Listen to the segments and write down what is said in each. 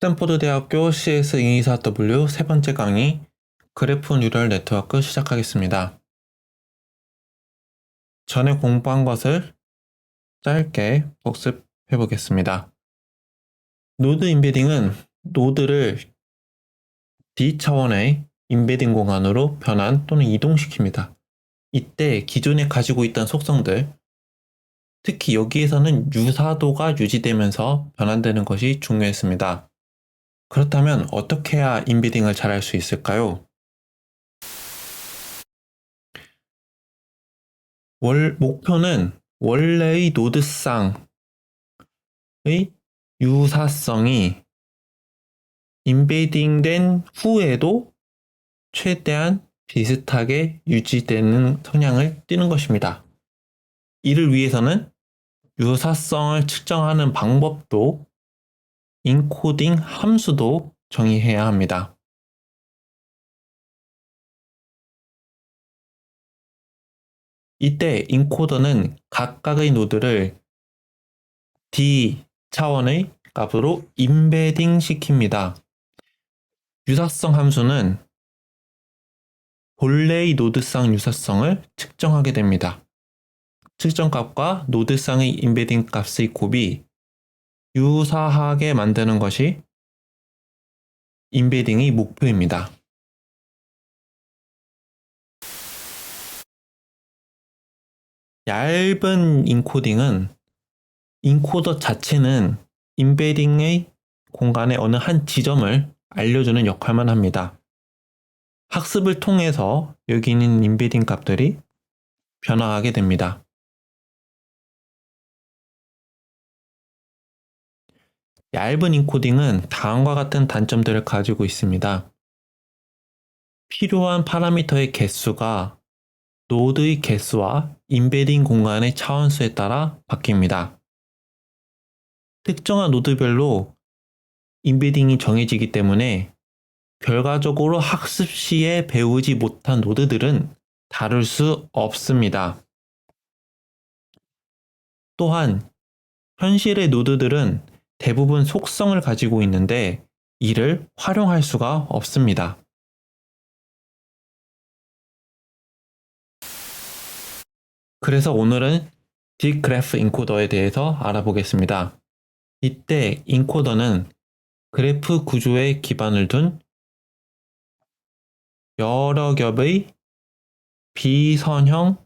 스탠포드 대학교 CS224W 세 번째 강의 그래프 뉴럴 네트워크 시작하겠습니다. 전에 공부한 것을 짧게 복습해 보겠습니다. 노드 인베딩은 노드를 D 차원의 인베딩 공간으로 변환 또는 이동시킵니다. 이때 기존에 가지고 있던 속성들, 특히 여기에서는 유사도가 유지되면서 변환되는 것이 중요했습니다. 그렇다면 어떻게 해야 인베딩을 잘 할 수 있을까요? 목표는 원래의 노드쌍의 유사성이 인베딩된 후에도 최대한 비슷하게 유지되는 성향을 띠는 것입니다. 이를 위해서는 유사성을 측정하는 방법도 인코딩 함수도 정의해야 합니다. 이때 인코더는 각각의 노드를 D 차원의 값으로 인베딩 시킵니다. 유사성 함수는 본래의 노드쌍 유사성을 측정하게 됩니다. 측정값과 노드쌍의 인베딩 값의 곱이 유사하게 만드는 것이 인베딩의 목표입니다. 얇은 인코딩은 인코더 자체는 인베딩의 공간의 어느 한 지점을 알려주는 역할만 합니다. 학습을 통해서 여기 있는 인베딩 값들이 변화하게 됩니다. 얇은 인코딩은 다음과 같은 단점들을 가지고 있습니다. 필요한 파라미터의 개수가 노드의 개수와 인베딩 공간의 차원수에 따라 바뀝니다. 특정한 노드별로 인베딩이 정해지기 때문에 결과적으로 학습 시에 배우지 못한 노드들은 다룰 수 없습니다. 또한 현실의 노드들은 대부분 속성을 가지고 있는데 이를 활용할 수가 없습니다. 그래서 오늘은 딥그래프 인코더에 대해서 알아보겠습니다. 이때 인코더는 그래프 구조에 기반을 둔 여러 겹의 비선형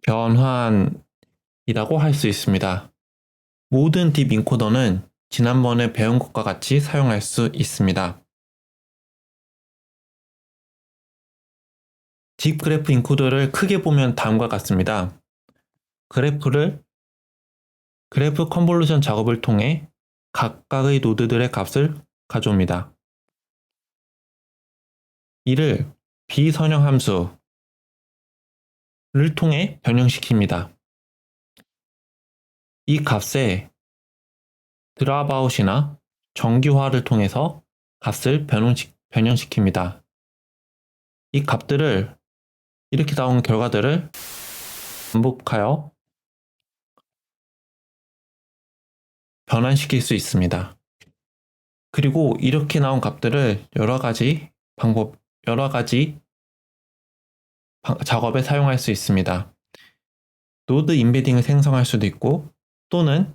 변환이라고 할 수 있습니다. 모든 딥 인코더는 지난번에 배운 것과 같이 사용할 수 있습니다. 딥 그래프 인코더를 크게 보면 다음과 같습니다. 그래프 컨볼루션 작업을 통해 각각의 노드들의 값을 가져옵니다. 이를 비선형 함수를 통해 변형시킵니다. 이 값에 드랍아웃이나 정기화를 통해서 값을 변형시킵니다. 이 값들을 이렇게 나온 결과들을 반복하여 변환시킬 수 있습니다. 그리고 이렇게 나온 값들을 여러 가지 작업에 사용할 수 있습니다. 노드 인베딩을 생성할 수도 있고 또는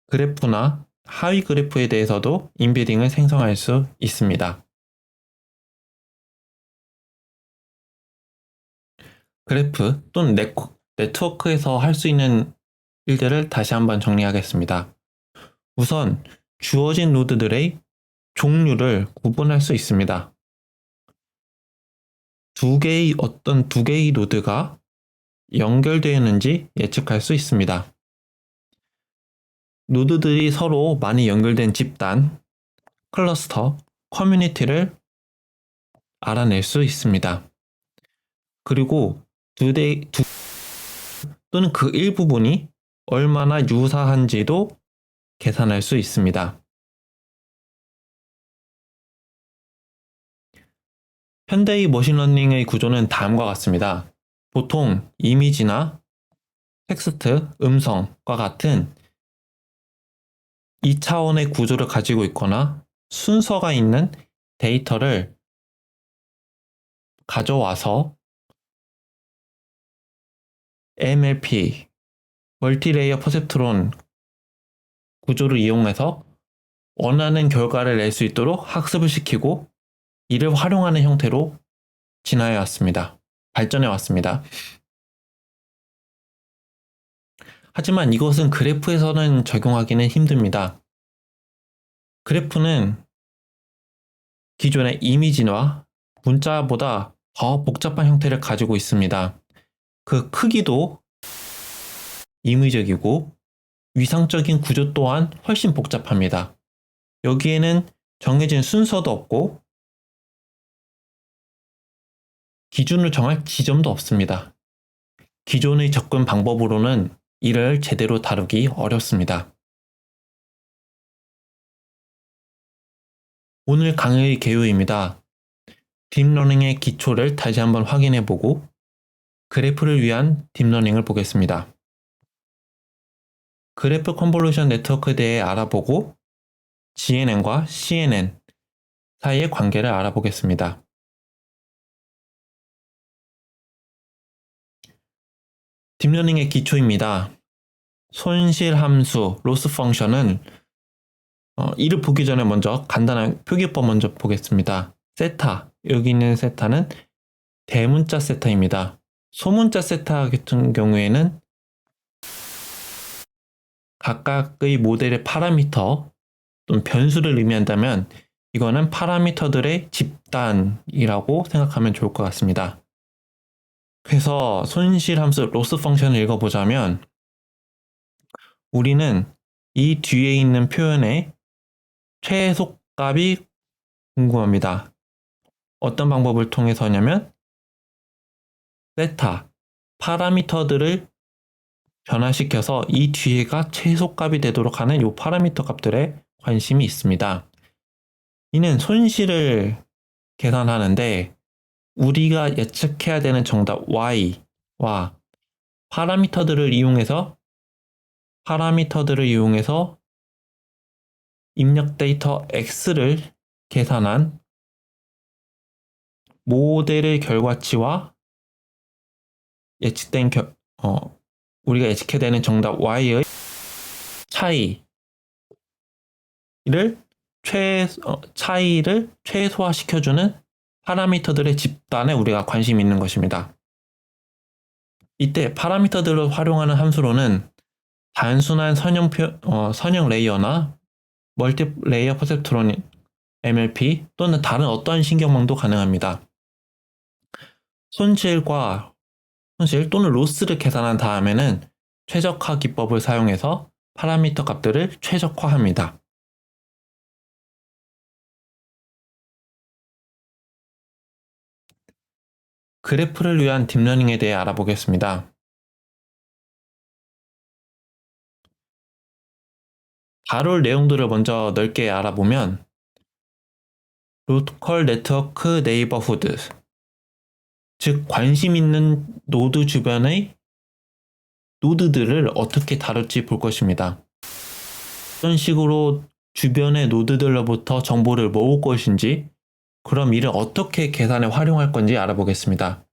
그래프나 하위 그래프에 대해서도 인베딩을 생성할 수 있습니다. 그래프 또는 네트워크에서 할 수 있는 일들을 다시 한번 정리하겠습니다. 우선 주어진 노드들의 종류를 구분할 수 있습니다. 두 개의 노드가 연결되어 있는지 예측할 수 있습니다. 노드들이 서로 많이 연결된 집단, 클러스터, 커뮤니티를 알아낼 수 있습니다. 그리고 또는 그 일부분이 얼마나 유사한지도 계산할 수 있습니다. 현대의 머신러닝의 구조는 다음과 같습니다. 보통 이미지나 텍스트, 음성과 같은 2차원의 구조를 가지고 있거나 순서가 있는 데이터를 가져와서 MLP, 멀티레이어 퍼셉트론 구조를 이용해서 원하는 결과를 낼 수 있도록 학습을 시키고 이를 활용하는 형태로 진화해 왔습니다. 발전해 왔습니다. 하지만 이것은 그래프에서는 적용하기는 힘듭니다. 그래프는 기존의 이미지와 문자보다 더 복잡한 형태를 가지고 있습니다. 그 크기도 임의적이고 위상적인 구조 또한 훨씬 복잡합니다. 여기에는 정해진 순서도 없고 기준을 정할 지점도 없습니다. 기존의 접근 방법으로는 이를 제대로 다루기 어렵습니다. 오늘 강의의 개요입니다. 딥러닝의 기초를 다시 한번 확인해보고 그래프를 위한 딥러닝을 보겠습니다. 그래프 컨볼루션 네트워크에 대해 알아보고 GNN과 CNN 사이의 관계를 알아보겠습니다. 딥러닝의 기초입니다. 손실 함수, 로스 펑션은 이를 보기 전에 먼저 간단한 표기법 먼저 보겠습니다. 세타, 여기 있는 세타는 대문자 세타입니다. 소문자 세타 같은 경우에는 각각의 모델의 파라미터 또는 변수를 의미한다면 이거는 파라미터들의 집단이라고 생각하면 좋을 것 같습니다. 그래서 손실함수 로스 펑션을 읽어보자면 우리는 이 뒤에 있는 표현의 최소값이 궁금합니다. 어떤 방법을 통해서냐면 세타, 파라미터들을 변화시켜서 이 뒤에가 최소값이 되도록 하는 이 파라미터 값들에 관심이 있습니다. 이는 손실을 계산하는데 우리가 예측해야 되는 정답 y와 파라미터들을 이용해서 입력 데이터 x를 계산한 모델의 결과치와 예측된 우리가 예측해야 되는 정답 y의 차이를 최소화시켜주는 파라미터들의 집단에 우리가 관심이 있는 것입니다. 이때 파라미터들을 활용하는 함수로는 단순한 선형 레이어나 멀티 레이어 퍼셉트론 MLP 또는 다른 어떠한 신경망도 가능합니다. 손실 또는 로스를 계산한 다음에는 최적화 기법을 사용해서 파라미터 값들을 최적화합니다. 그래프를 위한 딥러닝에 대해 알아보겠습니다. 다룰 내용들을 먼저 넓게 알아보면 로컬 네트워크 네이버후드, 즉 관심 있는 노드 주변의 노드들을 어떻게 다룰지 볼 것입니다. 어떤 식으로 주변의 노드들로부터 정보를 모을 것인지, 그럼 이를 어떻게 계산에 활용할 건지 알아보겠습니다.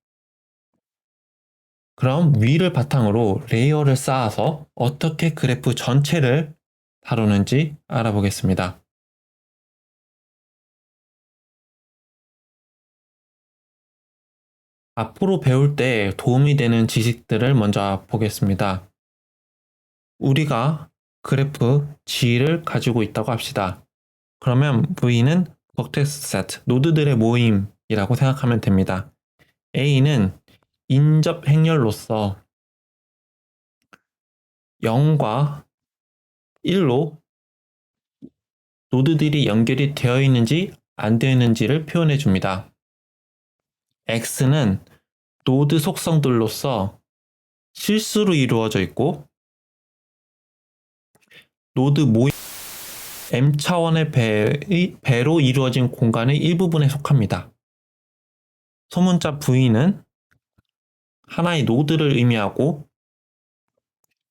그럼 위를 바탕으로 레이어를 쌓아서 어떻게 그래프 전체를 다루는지 알아보겠습니다. 앞으로 배울 때 도움이 되는 지식들을 먼저 보겠습니다. 우리가 그래프 G를 가지고 있다고 합시다. 그러면 V는 버텍스 세트, 노드들의 모임이라고 생각하면 됩니다. A는 인접 행렬로서 0과 1로 노드들이 연결이 되어 있는지 안 되어 있는지를 표현해 줍니다. X는 노드 속성들로서 실수로 이루어져 있고 노드 모임 M차원의 배로 이루어진 공간의 일부분에 속합니다. 소문자 V는 하나의 노드를 의미하고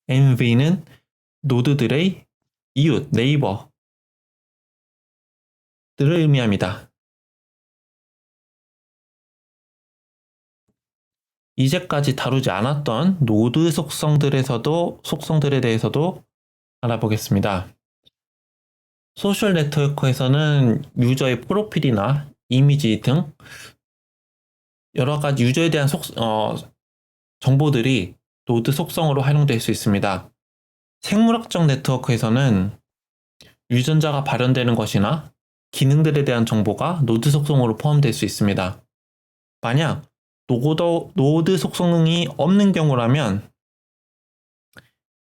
MV는 노드들의 이웃, 네이버들을 의미합니다. 이제까지 다루지 않았던 노드 속성들에 대해서도 알아보겠습니다. 소셜 네트워크에서는 유저의 프로필이나 이미지 등 여러 가지 유저에 대한 정보들이 노드 속성으로 활용될 수 있습니다. 생물학적 네트워크에서는 유전자가 발현되는 것이나 기능들에 대한 정보가 노드 속성으로 포함될 수 있습니다. 만약 노드 속성이 없는 경우라면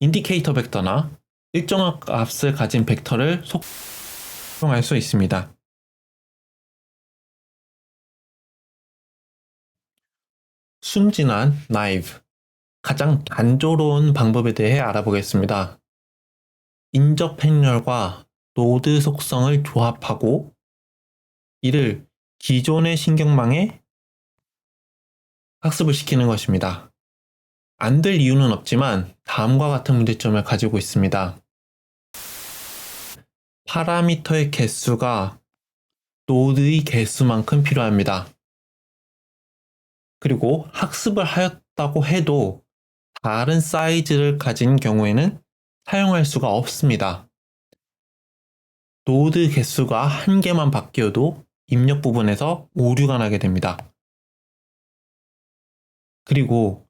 인디케이터 벡터나 일정한 값을 가진 벡터를 사용할 수 있습니다. 순진한 나이브, 가장 단조로운 방법에 대해 알아보겠습니다. 인접 행렬과 노드 속성을 조합하고 이를 기존의 신경망에 학습을 시키는 것입니다. 안 될 이유는 없지만 다음과 같은 문제점을 가지고 있습니다. 파라미터의 개수가 노드의 개수만큼 필요합니다. 그리고 학습을 하였다고 해도 다른 사이즈를 가진 경우에는 사용할 수가 없습니다. 노드 개수가 한 개만 바뀌어도 입력 부분에서 오류가 나게 됩니다. 그리고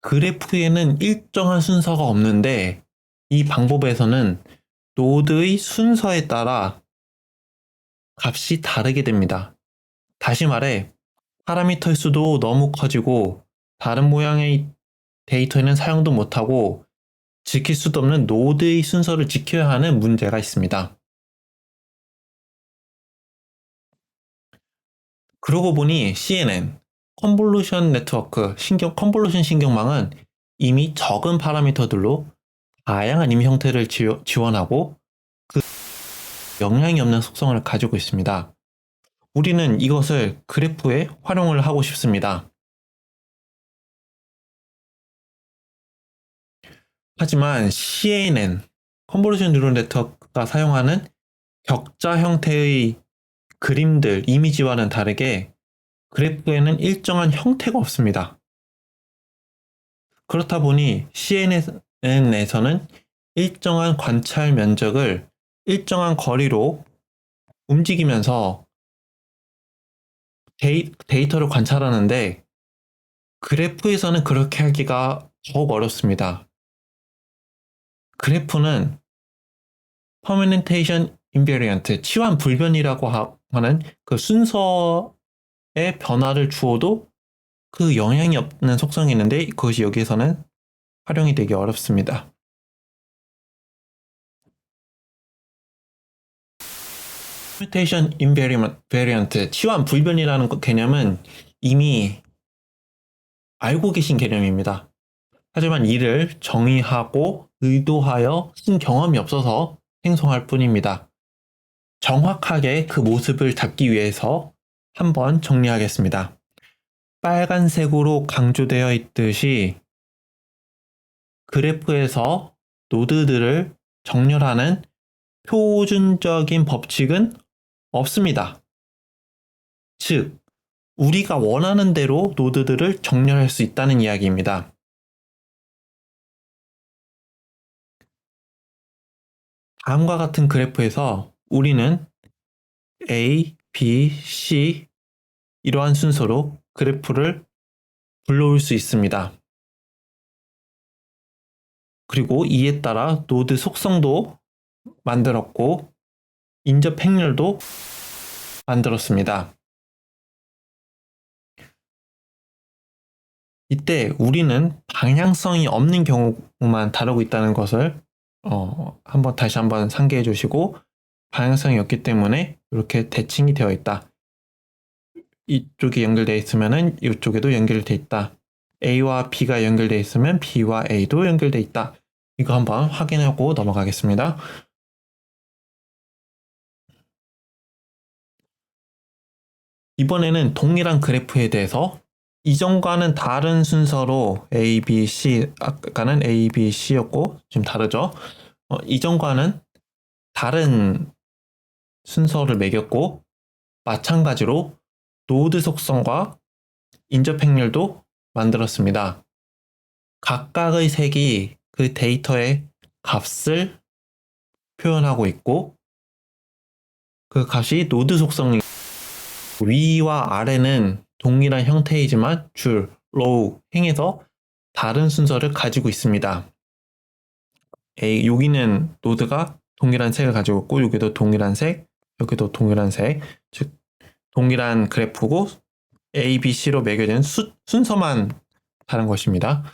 그래프에는 일정한 순서가 없는데 이 방법에서는 노드의 순서에 따라 값이 다르게 됩니다. 다시 말해 파라미터의 수도 너무 커지고 다른 모양의 데이터에는 사용도 못하고 지킬 수도 없는 노드의 순서를 지켜야 하는 문제가 있습니다. 그러고 보니 CNN, 컨볼루션 네트워크, 컨볼루션 신경망은 이미 적은 파라미터들로 다양한 임 형태를 지원하고 그 영향이 없는 속성을 가지고 있습니다. 우리는 이것을 그래프에 활용을 하고 싶습니다. 하지만 CNN, 컨볼루션 뉴럴 네트워크가 사용하는 격자 형태의 그림들, 이미지와는 다르게 그래프에는 일정한 형태가 없습니다. 그렇다 보니 CNN에서는 일정한 관찰 면적을 일정한 거리로 움직이면서 데이터를 관찰하는데 그래프에서는 그렇게 하기가 더욱 어렵습니다. 그래프는 퍼머넨테이션 인베리언트, 치환 불변이라고 하는 그 순서의 변화를 주어도 그 영향이 없는 속성이 있는데 그것이 여기에서는 활용이 되기 어렵습니다. 퍼뮤테이션 인베리언트, 치환 불변이라는 개념은 이미 알고 계신 개념입니다. 하지만 이를 정의하고 의도하여 쓴 경험이 없어서 생성할 뿐입니다. 정확하게 그 모습을 잡기 위해서 한번 정리하겠습니다. 빨간색으로 강조되어 있듯이 그래프에서 노드들을 정렬하는 표준적인 법칙은 없습니다. 즉, 우리가 원하는 대로 노드들을 정렬할 수 있다는 이야기입니다. 다음과 같은 그래프에서 우리는 A, B, C 이러한 순서로 그래프를 불러올 수 있습니다. 그리고 이에 따라 노드 속성도 만들었고 인접 행렬도 만들었습니다. 이때 우리는 방향성이 없는 경우만 다루고 있다는 것을 다시 한번 상기해 주시고 방향성이 없기 때문에 이렇게 대칭이 되어 있다. 이쪽이 연결되어 있으면 이쪽에도 연결되어 있다. A와 B가 연결되어 있으면 B와 A도 연결되어 있다. 이거 한번 확인하고 넘어가겠습니다. 이번에는 동일한 그래프에 대해서 이전과는 다른 순서로 A, B, C, 아까는 A, B, C였고 지금 다르죠? 이전과는 다른 순서를 매겼고, 마찬가지로 노드 속성과 인접 행렬도 만들었습니다. 각각의 색이 그 데이터의 값을 표현하고 있고, 그 값이 노드 속성 위와 아래는 동일한 형태이지만 줄, 로우, 행에서 다른 순서를 가지고 있습니다. 여기는 노드가 동일한 색을 가지고 있고, 여기도 동일한 색, 여기도 동일한 색, 즉 동일한 그래프고 A, B, C로 매겨진 순서만 다른 것입니다.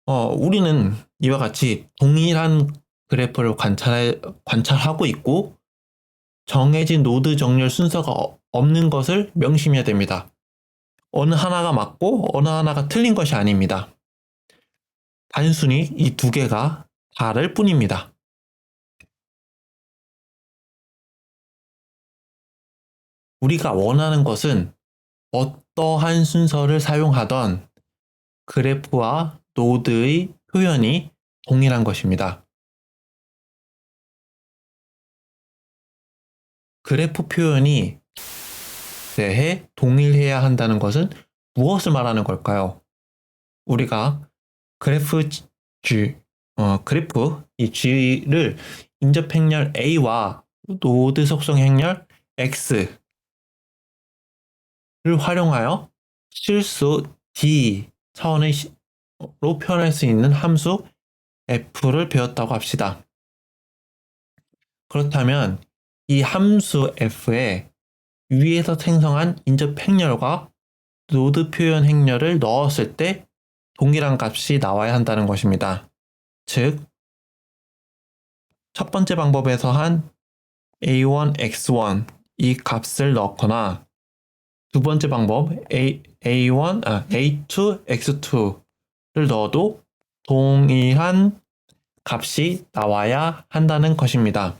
우리는 이와 같이 동일한 그래프를 관찰하고 있고, 정해진 노드 정렬 순서가 없는 것을 명심해야 됩니다. 어느 하나가 맞고 어느 하나가 틀린 것이 아닙니다. 단순히 이 두 개가 다를 뿐입니다. 우리가 원하는 것은 어떠한 순서를 사용하던 그래프와 노드의 표현이 동일한 것입니다. 그래프 표현이 대해 동일해야 한다는 것은 무엇을 말하는 걸까요? 우리가 그래프 이 G를 인접 행렬 A와 노드 속성 행렬 X를 활용하여 실수 D 차원으로 표현할 수 있는 함수 F를 배웠다고 합시다. 그렇다면 이 함수 F에 위에서 생성한 인접 행렬과 노드 표현 행렬을 넣었을 때 동일한 값이 나와야 한다는 것입니다. 즉, 첫 번째 방법에서 한 A1, X1 이 값을 넣거나 두 번째 방법 A2, X2를 넣어도 동일한 값이 나와야 한다는 것입니다.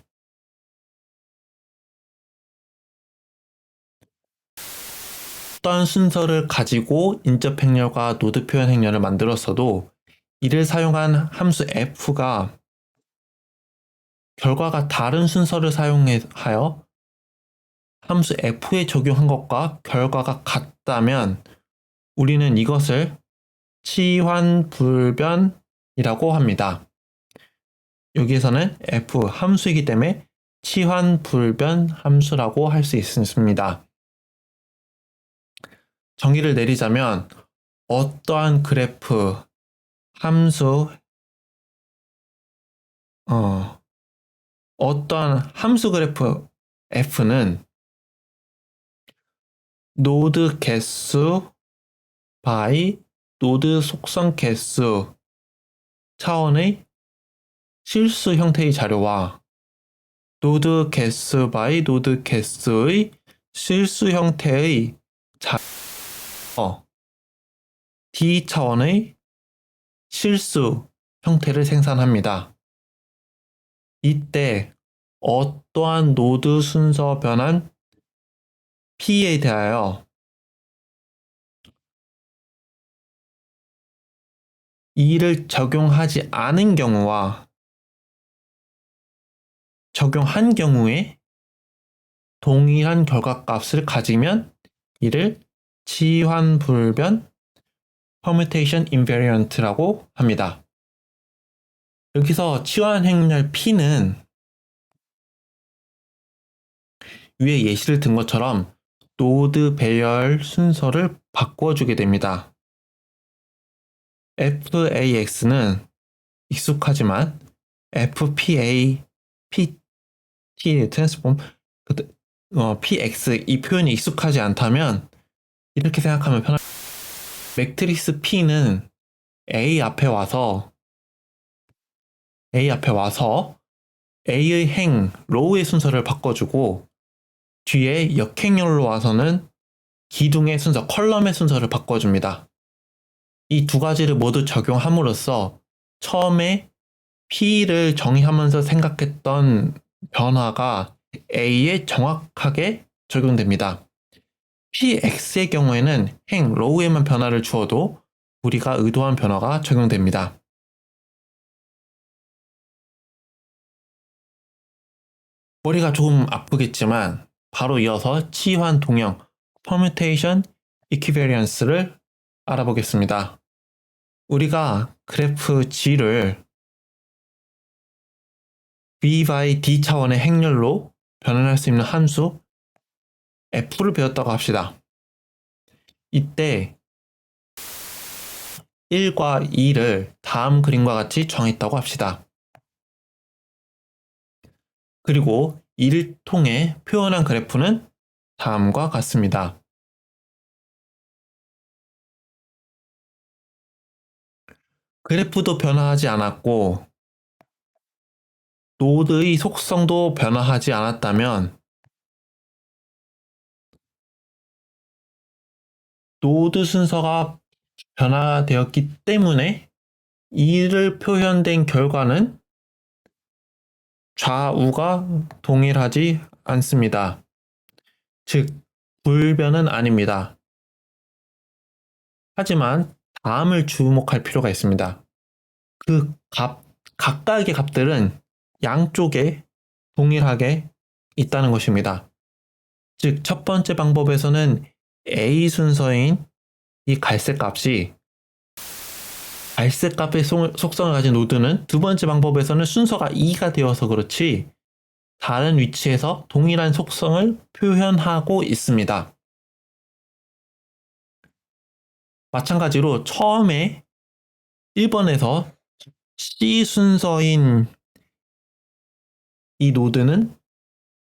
어떤 순서를 가지고 인접 행렬과 노드 표현 행렬을 만들었어도 이를 사용한 함수 f가 결과가 다른 순서를 사용하여 함수 f에 적용한 것과 결과가 같다면 우리는 이것을 치환불변이라고 합니다. 여기에서는 f 함수이기 때문에 치환불변 함수라고 할 수 있습니다. 정의를 내리자면 어떠한 그래프 어떠한 함수 그래프 f는 노드 개수 by 노드 속성 개수 차원의 실수 형태의 자료와 노드 개수 by 노드 개수의 실수 형태의 D 차원의 실수 형태를 생산합니다. 이때 어떠한 노드 순서 변환 P에 대하여 이를 적용하지 않은 경우와 적용한 경우에 동일한 결과값을 가지면 이를 치환불변 permutation invariant라고 합니다. 여기서 치환 행렬 P는 위에 예시를 든 것처럼 노드 배열 순서를 바꿔주게 됩니다. FAX는 익숙하지만 FPA, PT 트랜스폼, PX 이 표현이 익숙하지 않다면 이렇게 생각하면 편합니다. 매트릭스 P는 A 앞에 와서 A의 행, 로우의 순서를 바꿔주고 뒤에 역행렬로 와서는 기둥의 순서, 컬럼의 순서를 바꿔줍니다. 이 두 가지를 모두 적용함으로써 처음에 P를 정의하면서 생각했던 변화가 A에 정확하게 적용됩니다. PX의 경우에는 행, 로우에만 변화를 주어도 우리가 의도한 변화가 적용됩니다. 머리가 조금 아프겠지만 바로 이어서 치환 동형 permutation equivariance를 알아보겠습니다. 우리가 그래프 G를 v by d 차원의 행렬로 변환할 수 있는 함수 f를 배웠다고 합시다. 이때 1과 2를 다음 그림과 같이 정했다고 합시다. 그리고 이를 통해 표현한 그래프는 다음과 같습니다. 그래프도 변화하지 않았고 노드의 속성도 변화하지 않았다면 노드 순서가 변화되었기 때문에 이를 표현된 결과는 좌우가 동일하지 않습니다. 즉, 불변은 아닙니다. 하지만 다음을 주목할 필요가 있습니다. 각각의 값들은 양쪽에 동일하게 있다는 것입니다. 즉, 첫 번째 방법에서는 A 순서인 이 갈색 값이 갈색 값의 속성을 가진 노드는 두 번째 방법에서는 순서가 2가 되어서 그렇지 다른 위치에서 동일한 속성을 표현하고 있습니다. 마찬가지로 처음에 1번에서 C 순서인 이 노드는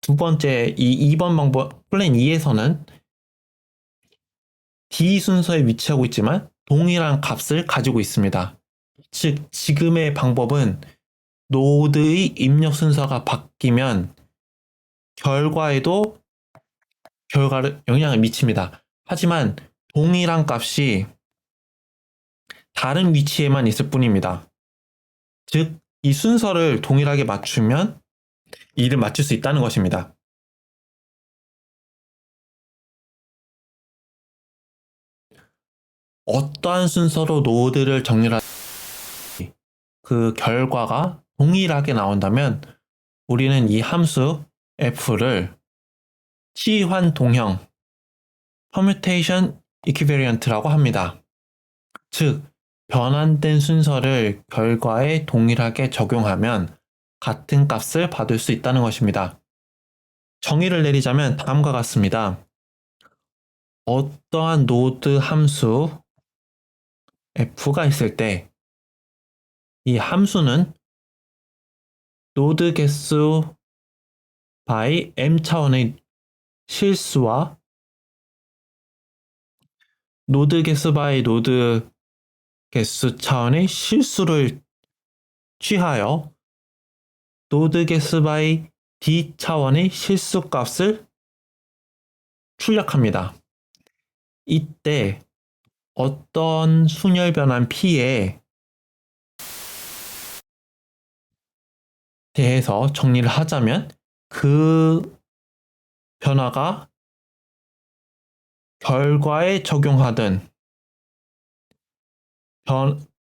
두 번째 이 2번 방법 플랜 2에서는 D 순서에 위치하고 있지만 동일한 값을 가지고 있습니다. 즉 지금의 방법은 노드의 입력 순서가 바뀌면 결과에도 영향을 미칩니다. 하지만 동일한 값이 다른 위치에만 있을 뿐입니다. 즉, 이 순서를 동일하게 맞추면 이를 맞출 수 있다는 것입니다. 어떠한 순서로 노드를 정리할 그 결과가 동일하게 나온다면 우리는 이 함수 f를 치환 동형 permutation equivariant라고 합니다. 즉, 변환된 순서를 결과에 동일하게 적용하면 같은 값을 받을 수 있다는 것입니다. 정의를 내리자면 다음과 같습니다. 어떠한 노드 함수 f가 있을 때 이 함수는 노드 개수 by m 차원의 실수와 노드 개수 by 노드 개수 차원의 실수를 취하여 노드 개수 by d 차원의 실수 값을 출력합니다. 이때 어떤 순열 변환 p에 대해서 정리를 하자면 그 변화가 결과에 적용하든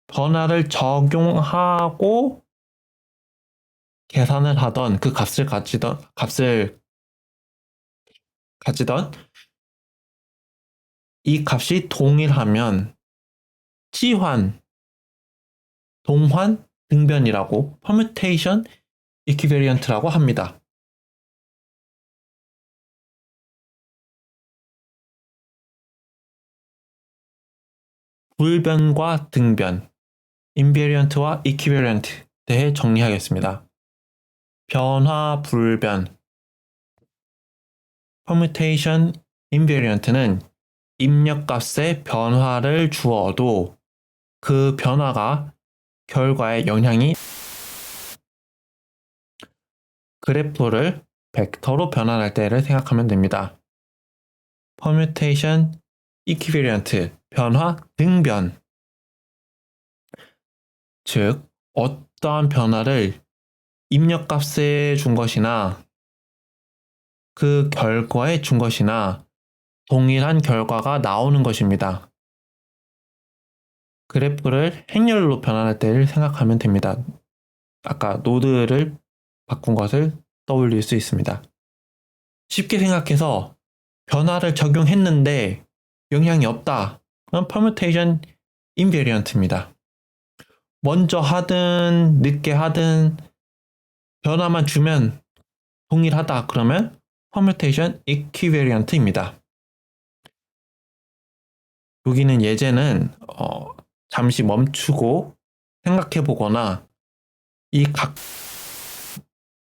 변화를 적용하고 계산을 하던 그 값을 가지던 이 값이 동일하면 치환, 동환, 등변이라고 permutation equivariant라고 합니다. 불변과 등변, invariant와 equivariant 대해 정리하겠습니다. 변화, 불변, permutation, invariant는 입력값에 변화를 주어도 그 변화가 결과에 영향이 그래프를 벡터로 변환할 때를 생각하면 됩니다. permutation, equivariant, 변화, 등변. 즉, 어떠한 변화를 입력값에 준 것이나 그 결과에 준 것이나 동일한 결과가 나오는 것입니다. 그래프를 행렬로 변환할 때를 생각하면 됩니다. 아까 노드를 바꾼 것을 떠올릴 수 있습니다. 쉽게 생각해서 변화를 적용했는데 영향이 없다. 그건 permutation invariant입니다. 먼저 하든 늦게 하든 변화만 주면 동일하다. 그러면 permutation equivariant입니다. 여기는 예제는 잠시 멈추고 생각해 보거나 이 각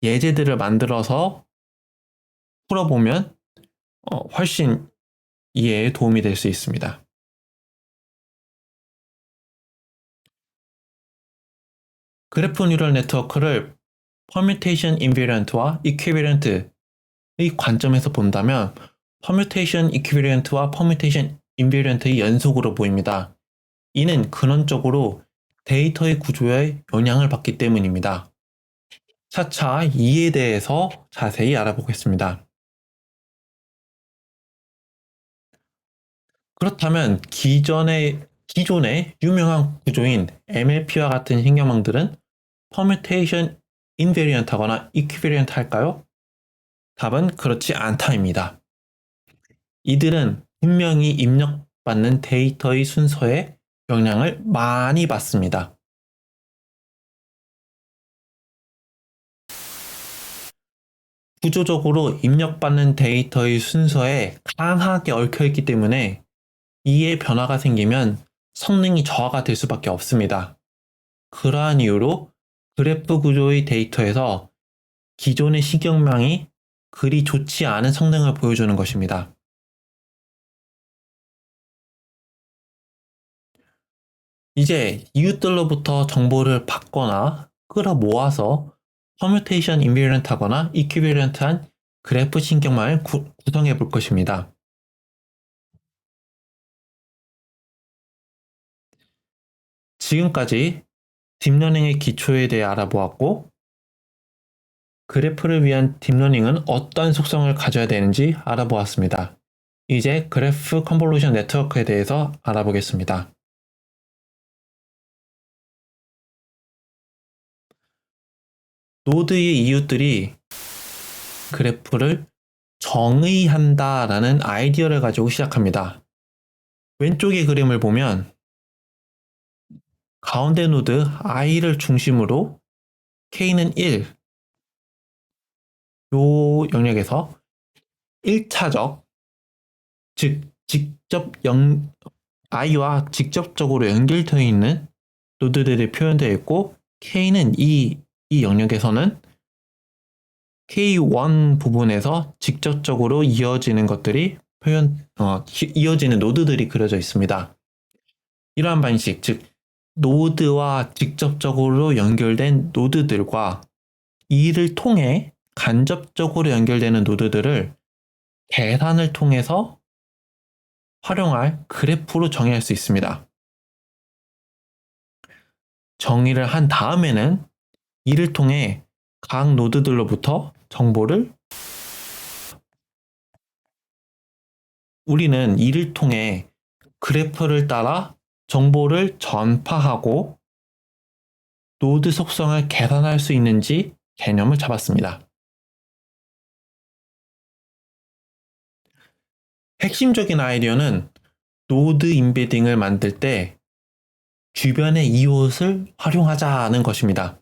예제들을 만들어서 풀어보면 훨씬 이해에 도움이 될 수 있습니다. 그래프 뉴럴 네트워크를 permutation invariant와 equivariant의 관점에서 본다면 permutation equivariant와 permutation invariant의 연속으로 보입니다. 이는 근원적으로 데이터의 구조에 영향을 받기 때문입니다. 차차 이에 대해서 자세히 알아보겠습니다. 그렇다면 기존의 유명한 구조인 MLP와 같은 신경망들은 permutation invariant하거나 equivariant 할까요? 답은 그렇지 않다입니다. 이들은 분명히 입력받는 데이터의 순서에 영향을 많이 받습니다. 구조적으로 입력받는 데이터의 순서에 강하게 얽혀있기 때문에 이에 변화가 생기면 성능이 저하가 될 수밖에 없습니다. 그러한 이유로 그래프 구조의 데이터에서 기존의 신경망이 그리 좋지 않은 성능을 보여주는 것입니다. 이제 이웃들로부터 정보를 받거나 끌어모아서 퍼뮤테이션 인비리언트 하거나 이퀴비리언트한 그래프 신경망을 구성해 볼 것입니다. 지금까지 딥러닝의 기초에 대해 알아보았고 그래프를 위한 딥러닝은 어떤 속성을 가져야 되는지 알아보았습니다. 이제 그래프 컨볼루션 네트워크에 대해서 알아보겠습니다. 노드의 이웃들이 그래프를 정의한다라는 아이디어를 가지고 시작합니다. 왼쪽의 그림을 보면 가운데 노드 i를 중심으로 k는 1, 요 영역에서 1차적, 즉 i와 직접적으로 연결되어 있는 노드들이 표현되어 있고 k는 이 영역에서는 k1 부분에서 직접적으로 이어지는 것들이 이어지는 노드들이 그려져 있습니다. 이러한 방식, 즉 노드와 직접적으로 연결된 노드들과 이를 통해 간접적으로 연결되는 노드들을 계산을 통해서 활용할 그래프로 정의할 수 있습니다. 정의를 한 다음에는 이를 통해 각 노드들로부터 정보를 우리는 이를 통해 그래프를 따라 정보를 전파하고 노드 속성을 계산할 수 있는지 개념을 잡았습니다. 핵심적인 아이디어는 노드 인베딩을 만들 때 주변의 이웃을 활용하자는 것입니다.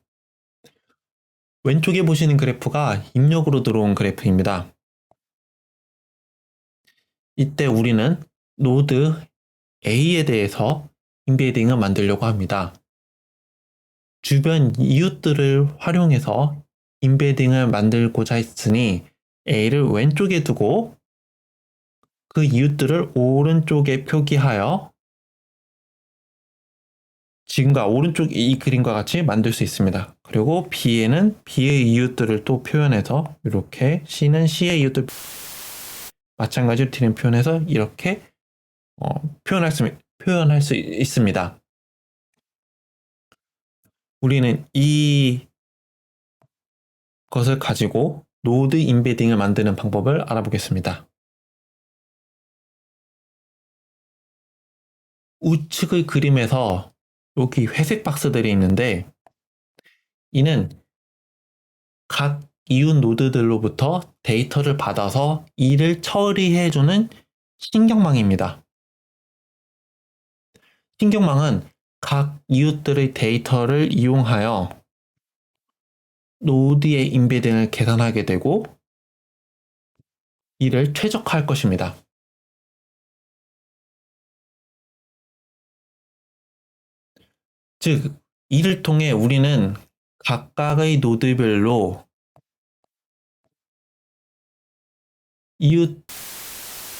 왼쪽에 보시는 그래프가 입력으로 들어온 그래프입니다. 이때 우리는 노드 A에 대해서 인베딩을 만들려고 합니다. 주변 이웃들을 활용해서 인베딩을 만들고자 했으니 A를 왼쪽에 두고 그 이웃들을 오른쪽에 표기하여 지금과 오른쪽 이 그림과 같이 만들 수 있습니다. 그리고 B에는 B의 이웃들을 또 표현해서 이렇게 C는 C의 이웃들 마찬가지로 D는 표현해서 이렇게 표현할 수 있습니다. 우리는 이 것을 가지고 노드 인베딩을 만드는 방법을 알아보겠습니다. 우측의 그림에서 여기 회색 박스들이 있는데 이는 각 이웃 노드들로부터 데이터를 받아서 이를 처리해주는 신경망입니다. 신경망은 각 이웃들의 데이터를 이용하여 노드의 인베딩을 계산하게 되고 이를 최적화할 것입니다. 즉, 이를 통해 우리는 각각의 노드별로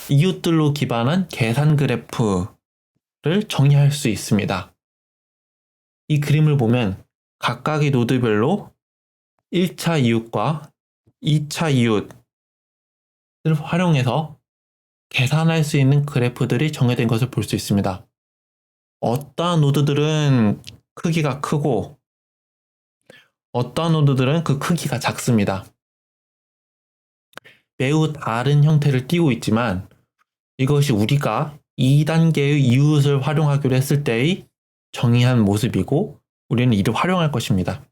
이웃들로 기반한 계산 그래프를 정의할 수 있습니다. 이 그림을 보면 각각의 노드별로 1차 이웃과 2차 이웃을 활용해서 계산할 수 있는 그래프들이 정해진 것을 볼 수 있습니다. 어떠한 노드들은 크기가 크고 어떠한 노드들은 그 크기가 작습니다. 매우 다른 형태를 띠고 있지만 이것이 우리가 2단계의 이웃을 활용하기로 했을 때의 정의한 모습이고 우리는 이를 활용할 것입니다.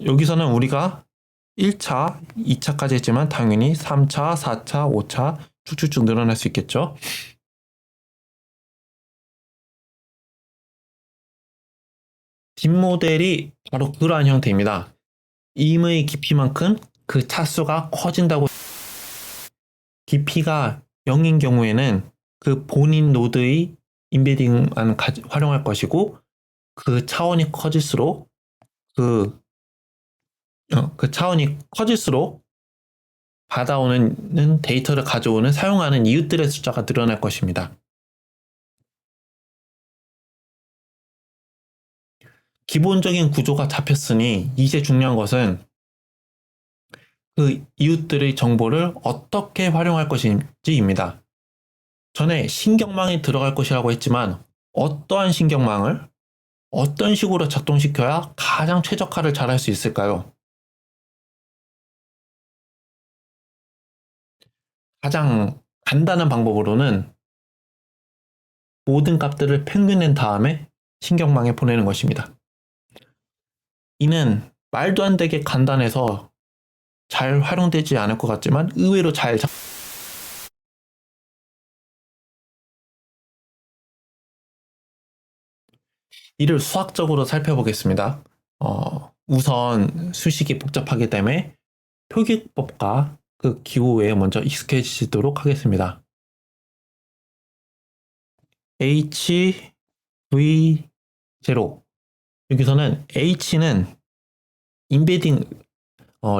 여기서는 우리가 1차, 2차까지 했지만 당연히 3차, 4차, 5차 쭉쭉쭉 늘어날 수 있겠죠. 뒷모델이 바로 그러한 형태입니다. 임의 깊이만큼 그 차수가 커진다고. 깊이가 0인 경우에는 그 본인 노드의 인베딩만 활용할 것이고 그 차원이 커질수록 그 차원이 커질수록 받아오는 데이터를 가져오는 사용하는 이웃들의 숫자가 늘어날 것입니다. 기본적인 구조가 잡혔으니 이제 중요한 것은 그 이웃들의 정보를 어떻게 활용할 것인지입니다. 전에 신경망이 들어갈 것이라고 했지만 어떠한 신경망을 어떤 식으로 작동시켜야 가장 최적화를 잘 할 수 있을까요? 가장 간단한 방법으로는 모든 값들을 평균낸 다음에 신경망에 보내는 것입니다. 이는 말도 안 되게 간단해서 잘 활용되지 않을 것 같지만 의외로 이를 수학적으로 살펴보겠습니다. 우선 수식이 복잡하기 때문에 표기법과 그 기호에 먼저 익숙해지도록 하겠습니다. HV0 여기서는 H는 인베딩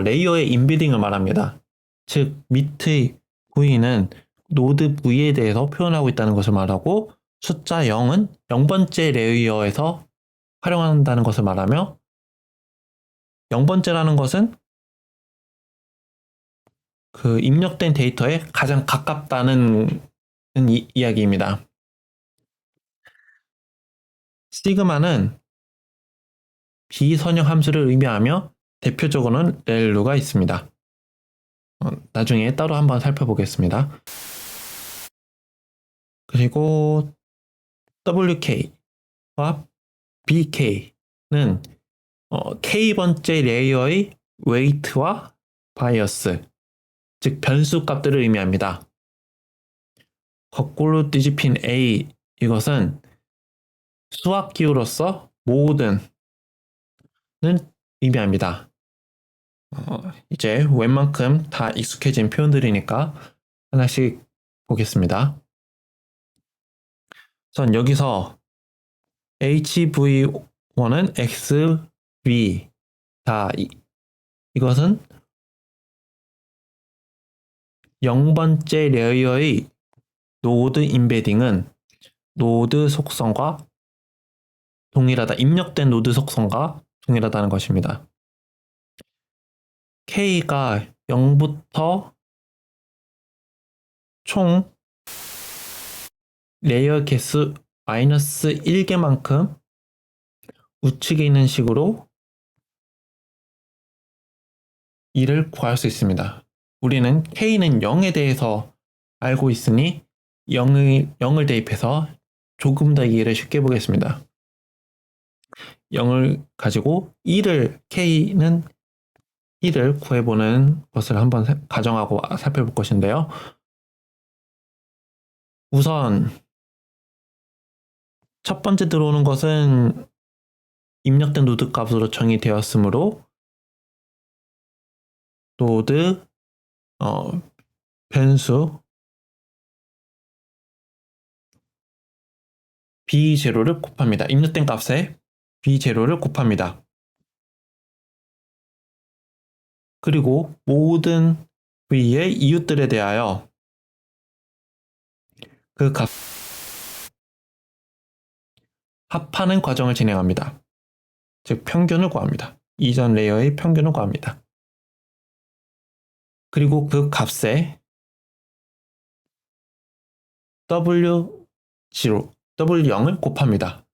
레이어의 인베딩을 말합니다. 즉 밑의 V는 노드 V에 대해서 표현하고 있다는 것을 말하고 숫자 0은 0번째 레이어에서 활용한다는 것을 말하며 0번째라는 것은 그 입력된 데이터에 가장 가깝다는 이야기입니다. 시그마는 비선형 함수를 의미하며 대표적으로는 렐루가 있습니다. 나중에 따로 한번 살펴보겠습니다. 그리고 WK와 BK는 K번째 레이어의 웨이트와 바이어스, 즉 변수 값들을 의미합니다. 거꾸로 뒤집힌 A, 이것은 수학 기호로서 모든을 의미합니다. 이제 웬만큼 다 익숙해진 표현들이니까 하나씩 보겠습니다. 우선 여기서 HV1은 XV. 자, 이것은 0번째 레이어의 노드 인베딩은 노드 속성과 동일하다. 입력된 노드 속성과 동일하다는 것입니다. K가 0부터 총 레이어 개수 -1개만큼 우측에 있는 식으로 이를 구할 수 있습니다. 우리는 K는 0에 대해서 알고 있으니 0을 대입해서 조금 더 이해를 쉽게 보겠습니다. 0을 가지고 K는 1을 구해보는 것을 한번 가정하고 살펴볼 것인데요. 우선 첫 번째 들어오는 것은 입력된 노드 값으로 정의되었으므로 노드 변수 B0를 곱합니다. 입력된 값에 B0를 곱합니다. 그리고 모든 V의 이웃들에 대하여 그 값 합하는 과정을 진행합니다. 즉 평균을 구합니다. 이전 레이어의 평균을 구합니다. 그리고 그 값에 W0, W0을 곱합니다.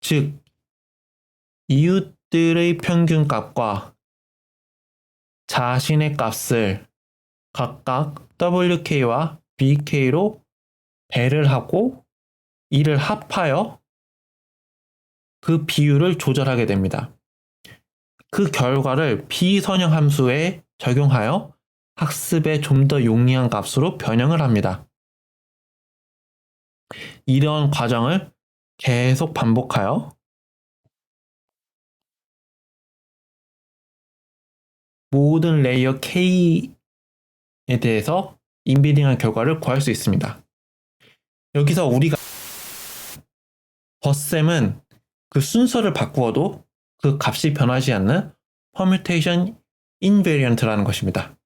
즉 이웃들의 평균 값과 자신의 값을 각각 WK와 BK로 배를 하고 이를 합하여 그 비율을 조절하게 됩니다. 그 결과를 비선형 함수에 적용하여 학습에 좀 더 용이한 값으로 변형을 합니다. 이런 과정을 계속 반복하여 모든 레이어 K에 대해서 인베딩한 결과를 구할 수 있습니다. 여기서 우리가 덧셈은 그 순서를 바꾸어도 그 값이 변하지 않는 permutation invariant라는 것입니다.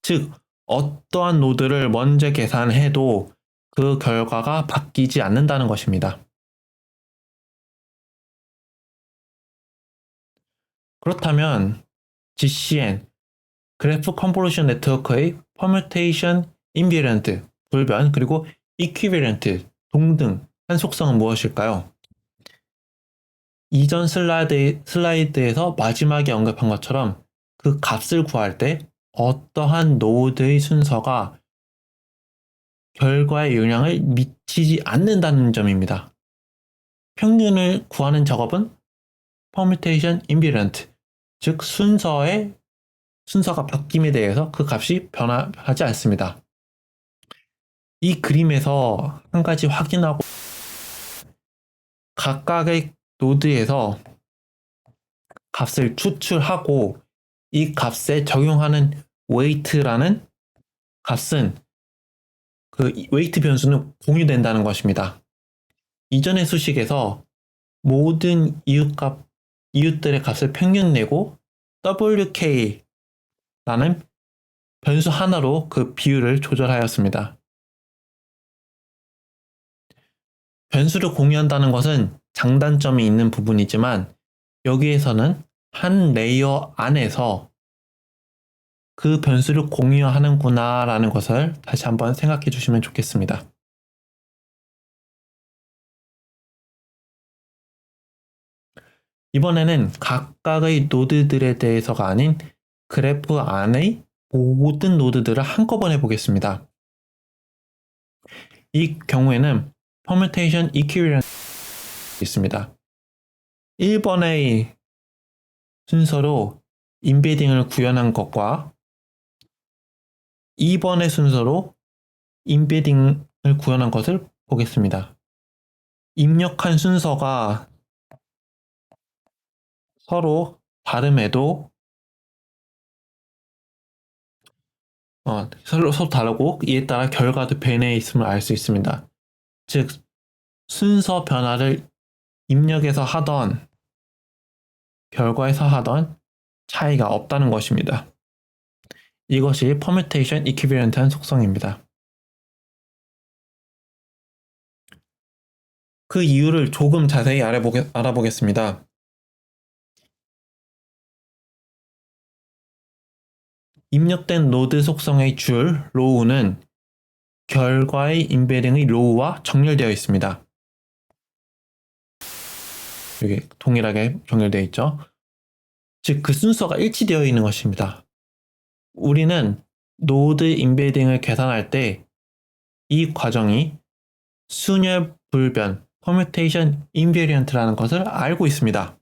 즉 어떠한 노드를 먼저 계산해도 그 결과가 바뀌지 않는다는 것입니다. 그렇다면 GCN, 그래프 컨볼루션 네트워크의 permutation invariant, 불변, 그리고 equivalent, 동등한 속성은 무엇일까요? 이전 슬라이드에서 마지막에 언급한 것처럼 그 값을 구할 때 어떠한 노드의 순서가 결과에 영향을 미치지 않는다는 점입니다. 평균을 구하는 작업은 permutation invariant, 즉 순서가 바뀜에 대해서 그 값이 변화하지 않습니다. 이 그림에서 한 가지 확인하고 각각의 노드에서 값을 추출하고 이 값에 적용하는 weight라는 값은 그 웨이트 변수는 공유된다는 것입니다. 이전의 수식에서 모든 이웃들의 값을 평균 내고 WK라는 변수 하나로 그 비율을 조절하였습니다. 변수를 공유한다는 것은 장단점이 있는 부분이지만 여기에서는 한 레이어 안에서 그 변수를 공유하는구나 라는 것을 다시 한번 생각해 주시면 좋겠습니다. 이번에는 각각의 노드들에 대해서가 아닌 그래프 안의 모든 노드들을 한꺼번에 보겠습니다. 이 경우에는 permutation equivalent 있습니다. 1번의 순서로 인베딩을 구현한 것과 2번의 순서로 인베딩을 구현한 것을 보겠습니다. 입력한 순서가 서로 다름에도 서로 다르고 이에 따라 결과도 변해 있음을 알 수 있습니다. 즉 순서 변화를 입력에서 하던 결과에서 하던 차이가 없다는 것입니다. 이것이 permutation equivalent한 속성입니다. 그 이유를 조금 자세히 알아보겠습니다. 입력된 노드 속성의 줄 로우는 결과의 인베딩의 로우와 정렬되어 있습니다. 여기 동일하게 정렬되어 있죠. 즉 그 순서가 일치되어 있는 것입니다. 우리는 노드 인베딩을 계산할 때 이 과정이 순열 불변 Commutation Invariant라는 것을 알고 있습니다.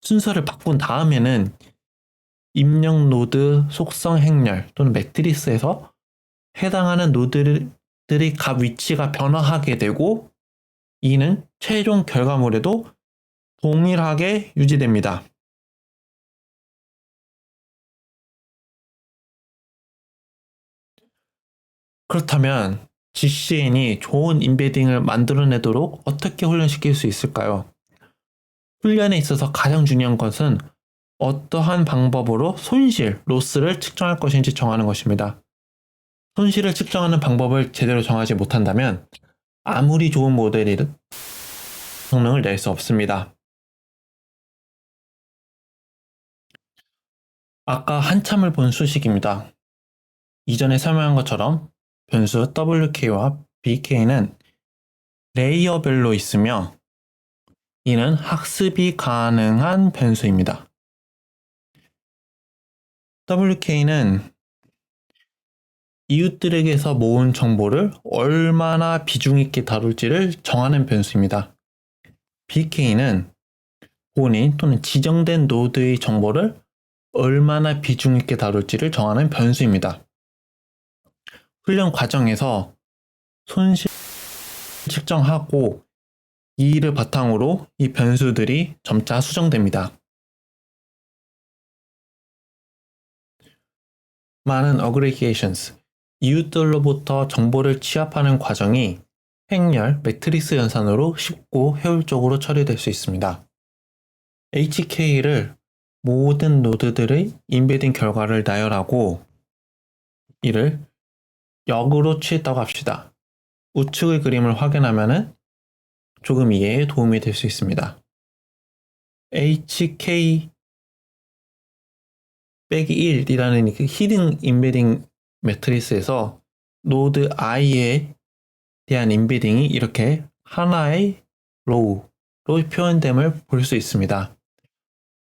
순서를 바꾼 다음에는 입력 노드 속성 행렬 또는 매트리스에서 해당하는 노드들의 값 위치가 변화하게 되고 이는 최종 결과물에도 동일하게 유지됩니다. 그렇다면 GCN이 좋은 인베딩을 만들어내도록 어떻게 훈련시킬 수 있을까요? 훈련에 있어서 가장 중요한 것은 어떠한 방법으로 손실, 로스를 측정할 것인지 정하는 것입니다. 손실을 측정하는 방법을 제대로 정하지 못한다면 아무리 좋은 모델이든 성능을 낼 수 없습니다. 아까 한참을 본 수식입니다. 이전에 설명한 것처럼 변수 WK와 BK는 레이어별로 있으며 이는 학습이 가능한 변수입니다. WK는 이웃들에게서 모은 정보를 얼마나 비중 있게 다룰지를 정하는 변수입니다. BK는 본인 또는 지정된 노드의 정보를 얼마나 비중 있게 다룰지를 정하는 변수입니다. 훈련 과정에서 손실 측정하고 이를 바탕으로 이 변수들이 점차 수정됩니다. 많은 aggregations, 이웃들로부터 정보를 취합하는 과정이 행렬, 매트리스 연산으로 쉽고 효율적으로 처리될 수 있습니다. HK를 모든 노드들의 인베딩 결과를 나열하고 이를 역으로 취했다고 합시다. 우측의 그림을 확인하면 조금 이해에 도움이 될 수 있습니다. HK 빼기 1이라는 그 히든 인베딩 매트리스에서 노드 i에 대한 인베딩이 이렇게 하나의 로우로 표현됨을 볼 수 있습니다.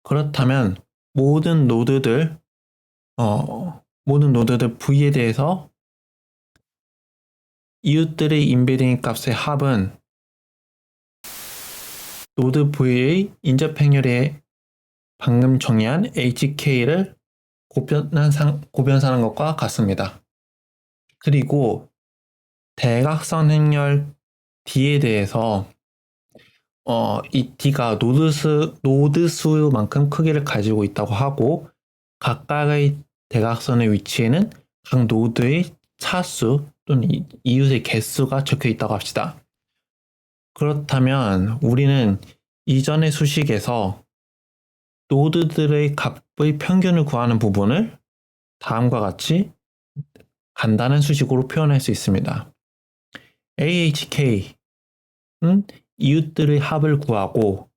그렇다면 모든 노드들 V에 대해서 이웃들의 인베딩 값의 합은 노드 V의 인접 행렬에 방금 정의한 HK를 고변사하는 것과 같습니다. 그리고 대각선 행렬 D에 대해서 이 D가 노드 수만큼 크기를 가지고 있다고 하고 각각의 대각선의 위치에는 각 노드의 차수 또는 이웃의 개수가 적혀 있다고 합시다. 그렇다면 우리는 이전의 수식에서 노드들의 값의 평균을 구하는 부분을 다음과 같이 간단한 수식으로 표현할 수 있습니다. AHK는 이웃들의 합을 구하고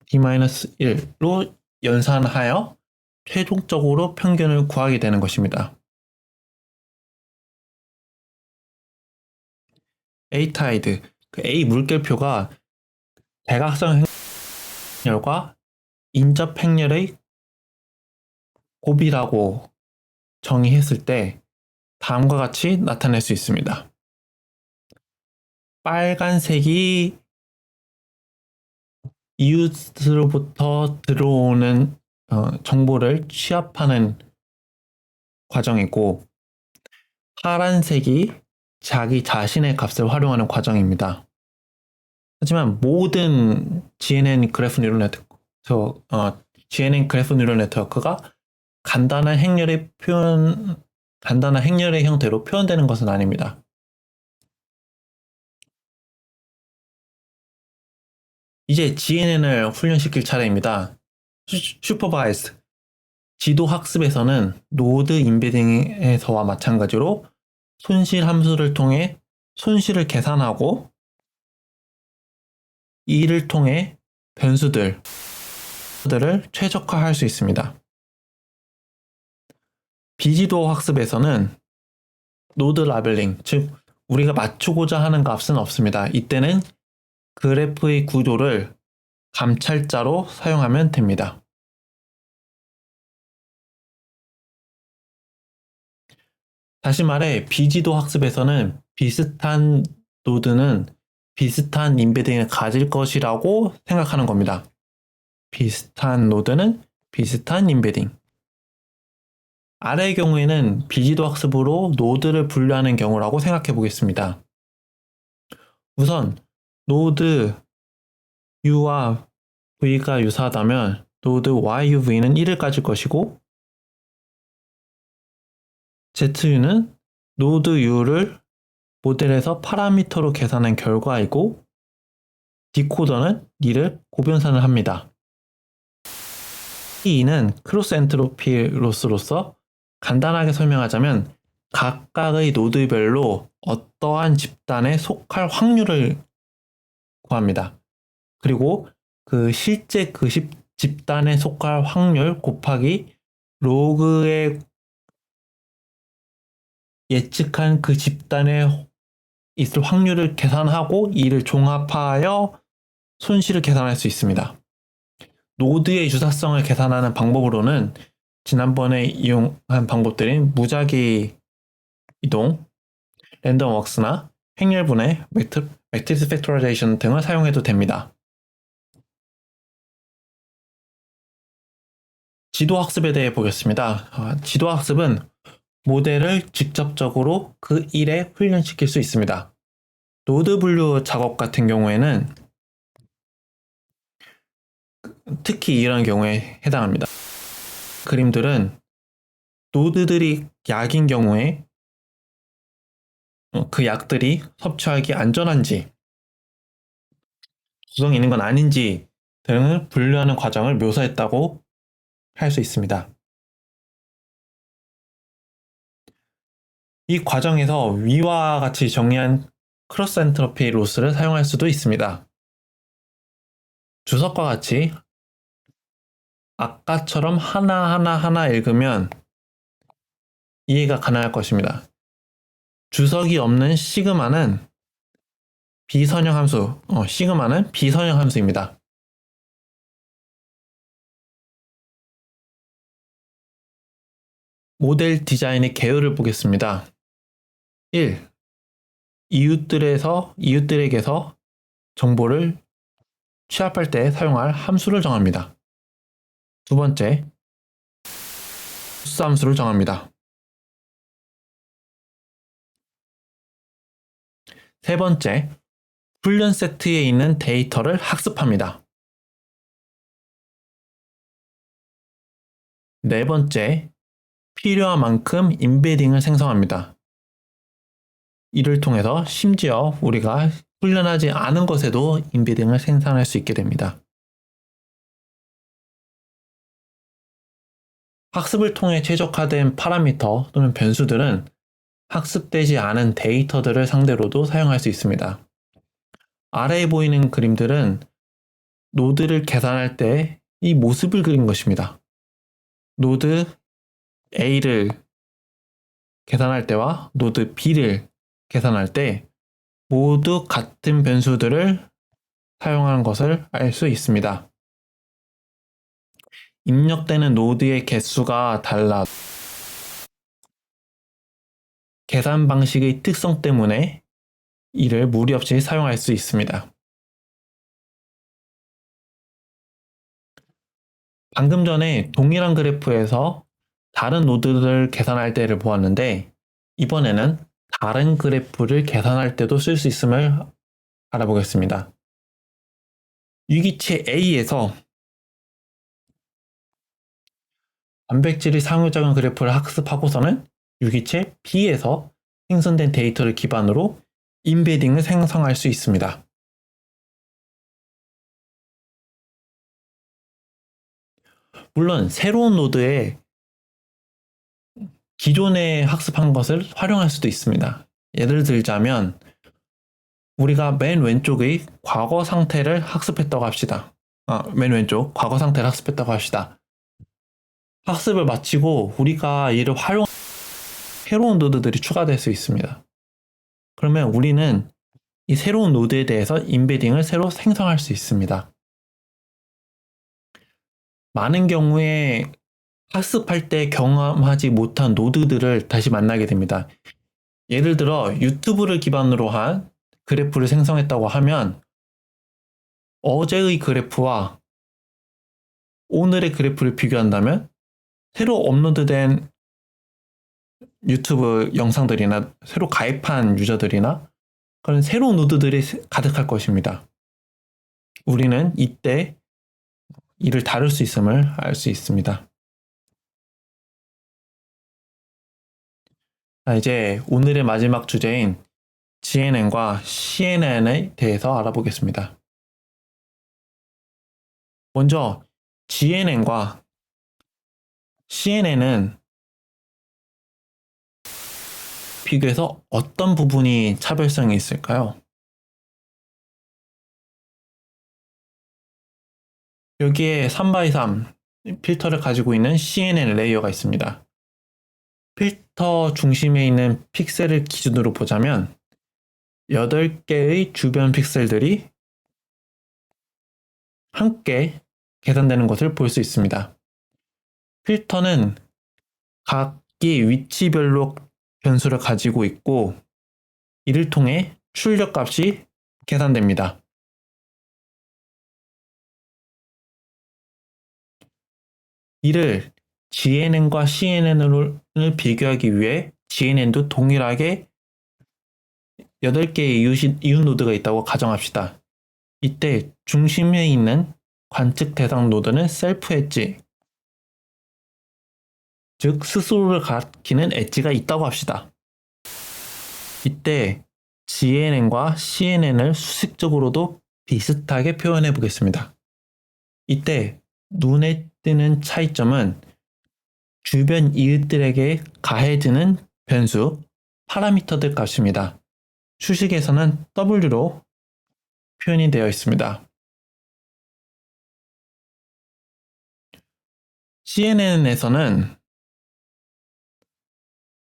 D-1로 연산하여 최종적으로 평균을 구하게 되는 것입니다. Atide, 그 A 물결표가 대각선 행렬과 인접 행렬의 곱이라고 정의했을 때 다음과 같이 나타낼 수 있습니다. 빨간색이 이웃으로부터 들어오는 정보를 취합하는 과정이고 파란색이 자기 자신의 값을 활용하는 과정입니다. 하지만 모든 GNN 그래프 뉴럴 네트워크가 간단한 행렬의 형태로 표현되는 것은 아닙니다. 이제 GNN을 훈련시킬 차례입니다. 슈퍼바이스드 지도 학습에서는 노드 인베딩에서와 마찬가지로 손실 함수를 통해 손실을 계산하고 이를 통해 변수들을 최적화할 수 있습니다. 비지도 학습에서는 노드 라벨링, 즉 우리가 맞추고자 하는 값은 없습니다. 이때는 그래프의 구조를 감찰자로 사용하면 됩니다. 다시 말해 비지도 학습에서는 비슷한 노드는 비슷한 임베딩을 가질 것이라고 생각하는 겁니다. 비슷한 노드는 비슷한 임베딩. 아래의 경우에는 비지도 학습으로 노드를 분류하는 경우라고 생각해 보겠습니다. 우선 노드 U와 V가 유사하다면 노드 YUV는 1을 가질 것이고 ZU는 노드 U를 모델에서 파라미터로 계산한 결과이고 디코더는 이를 고변산을 합니다. E는 크로스 엔트로피 로스로서 간단하게 설명하자면 각각의 노드별로 어떠한 집단에 속할 확률을 구합니다. 그리고 그 실제 그 집단에 속할 확률 곱하기 로그에 예측한 그 집단에 있을 확률을 계산하고 이를 종합하여 손실을 계산할 수 있습니다. 노드의 유사성을 계산하는 방법으로는 지난번에 이용한 방법들인 무작위 이동, 랜덤 웍스나 행렬분해, 매트리스 팩토라이제이션 등을 사용해도 됩니다. 지도학습에 대해 보겠습니다. 지도학습은 모델을 직접적으로 그 일에 훈련시킬 수 있습니다. 노드 분류 작업 같은 경우에는 특히 이런 경우에 해당합니다. 그림들은 노드들이 약인 경우에 그 약들이 섭취하기 안전한지 구성이 있는 건 아닌지 등을 분류하는 과정을 묘사했다고 할 수 있습니다. 이 과정에서 위와 같이 정의한 크로스 엔트로피 로스를 사용할 수도 있습니다. 주석과 같이 아까처럼 하나 읽으면 이해가 가능할 것입니다. 주석이 없는 시그마는 비선형 함수, 시그마는 비선형 함수입니다. 모델 디자인의 개요를 보겠습니다. 1. 이웃들에게서 정보를 취합할 때 사용할 함수를 정합니다. 두 번째, 수스 함수를 정합니다. 세 번째, 훈련 세트에 있는 데이터를 학습합니다. 네 번째, 필요한 만큼 임베딩을 생성합니다. 이를 통해서 심지어 우리가 훈련하지 않은 것에도 임베딩을 생산할 수 있게 됩니다. 학습을 통해 최적화된 파라미터 또는 변수들은 학습되지 않은 데이터들을 상대로도 사용할 수 있습니다. 아래에 보이는 그림들은 노드를 계산할 때 이 모습을 그린 것입니다. 노드 A를 계산할 때와 노드 B를 계산할 때 모두 같은 변수들을 사용하는 것을 알 수 있습니다. 입력되는 노드의 개수가 달라 계산 방식의 특성 때문에 이를 무리 없이 사용할 수 있습니다. 방금 전에 동일한 그래프에서 다른 노드를 계산할 때를 보았는데 이번에는 다른 그래프를 계산할 때도 쓸 수 있음을 알아보겠습니다. 유기체 A에서 단백질의 상호작용 그래프를 학습하고서는 유기체 B에서 생성된 데이터를 기반으로 임베딩을 생성할 수 있습니다. 물론 새로운 노드에 기존에 학습한 것을 활용할 수도 있습니다. 예를 들자면 우리가 맨 왼쪽의 과거 상태를 학습했다고 합시다. 맨 왼쪽 과거 상태를 학습했다고 합시다. 학습을 마치고 우리가 이를 활용 새로운 노드들이 추가될 수 있습니다. 그러면 우리는 이 새로운 노드에 대해서 임베딩을 새로 생성할 수 있습니다. 많은 경우에 학습할 때 경험하지 못한 노드들을 다시 만나게 됩니다. 예를 들어 유튜브를 기반으로 한 그래프를 생성했다고 하면 어제의 그래프와 오늘의 그래프를 비교한다면 새로 업로드된 유튜브 영상들이나 새로 가입한 유저들이나 그런 새로운 노드들이 가득할 것입니다. 우리는 이때 이를 다룰 수 있음을 알 수 있습니다. 자, 이제 오늘의 마지막 주제인 GNN과 CNN에 대해서 알아보겠습니다. 먼저 GNN과 CNN은 비교해서 어떤 부분이 차별성이 있을까요? 여기에 3x3 필터를 가지고 있는 CNN 레이어가 있습니다. 필터 중심에 있는 픽셀을 기준으로 보자면 8개의 주변 픽셀들이 함께 계산되는 것을 볼 수 있습니다. 필터는 각기 위치별로 변수를 가지고 있고 이를 통해 출력값이 계산됩니다. 이를 GNN과 CNN을 비교하기 위해 GNN도 동일하게 8개의 이웃 노드가 있다고 가정합시다. 이때 중심에 있는 관측 대상 노드는 셀프 엣지, 즉 스스로를 가리키는 엣지가 있다고 합시다. 이때 GNN과 CNN을 수식적으로도 비슷하게 표현해 보겠습니다. 이때 눈에 띄는 차이점은 주변 이웃들에게 가해지는 변수, 파라미터들 값입니다. 수식에서는 W로 표현이 되어 있습니다. CNN에서는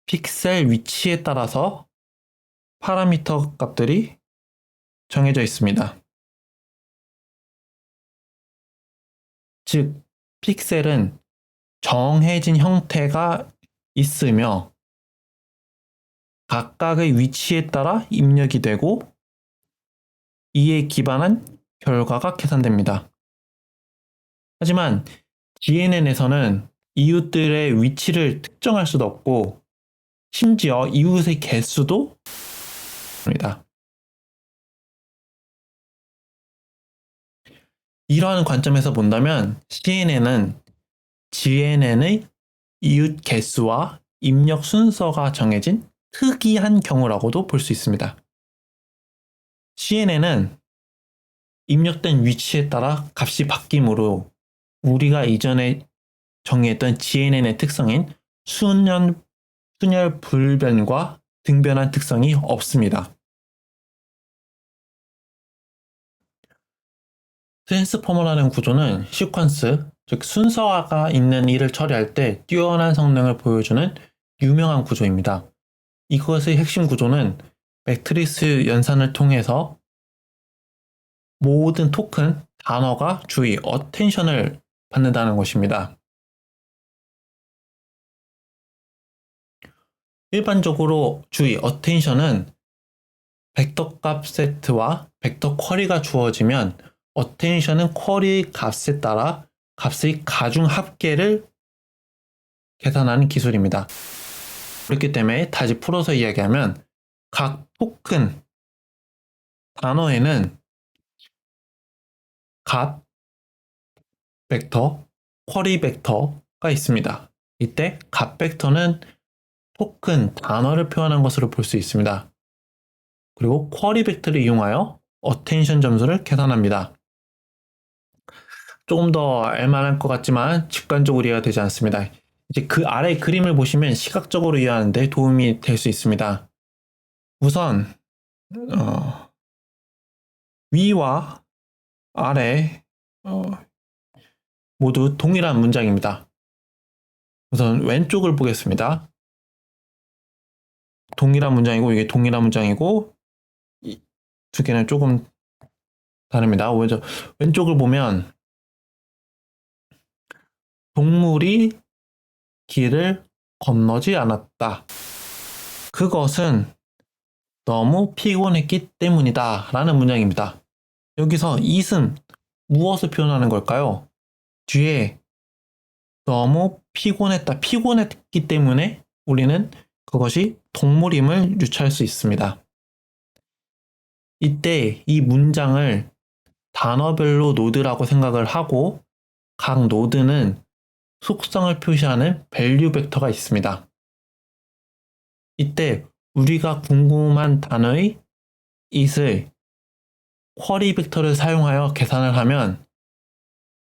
픽셀 위치에 따라서 파라미터 값들이 정해져 있습니다. 즉, 픽셀은 정해진 형태가 있으며 각각의 위치에 따라 입력이 되고 이에 기반한 결과가 계산됩니다. 하지만 GNN에서는 이웃들의 위치를 특정할 수도 없고 심지어 이웃의 개수도 있습니다. 이러한 관점에서 본다면 CNN은 GNN의 이웃 개수와 입력 순서가 정해진 특이한 경우라고도 볼 수 있습니다. CNN은 입력된 위치에 따라 값이 바뀌므로 우리가 이전에 정의했던 GNN의 특성인 순열 불변과 등변환 특성이 없습니다. 트랜스포머라는 구조는 시퀀스, 즉 순서가 있는 일을 처리할 때 뛰어난 성능을 보여주는 유명한 구조입니다. 이것의 핵심 구조는 매트리스 연산을 통해서 모든 토큰, 단어가 주의, 어텐션을 받는다는 것입니다. 일반적으로 주의, 어텐션은 벡터 값 세트와 벡터 쿼리가 주어지면 어텐션은 쿼리 값에 따라 값의 가중 합계를 계산하는 기술입니다. 그렇기 때문에 다시 풀어서 이야기하면 각 토큰 단어에는 값 벡터, 쿼리 벡터가 있습니다. 이때 값 벡터는 토큰 단어를 표현한 것으로 볼 수 있습니다. 그리고 쿼리 벡터를 이용하여 어텐션 점수를 계산합니다. 조금 더 알만할 것 같지만 직관적으로 이해가 되지 않습니다. 이제 그 아래 그림을 보시면 시각적으로 이해하는 데 도움이 될 수 있습니다. 우선 위와 아래 모두 동일한 문장입니다. 우선 왼쪽을 보겠습니다. 동일한 문장이고 이게 동일한 문장이고 이 두 개는 조금 다릅니다. 먼저 왼쪽을 보면 동물이 길을 건너지 않았다. 그것은 너무 피곤했기 때문이다 라는 문장입니다. 여기서 it은 무엇을 표현하는 걸까요? 뒤에 너무 피곤했기 때문에 우리는 그것이 동물임을 유추할 수 있습니다. 이때 이 문장을 단어별로 노드라고 생각을 하고 각 노드는 속성을 표시하는 밸류 벡터가 있습니다. 이때 우리가 궁금한 단어의 it을 쿼리 벡터를 사용하여 계산을 하면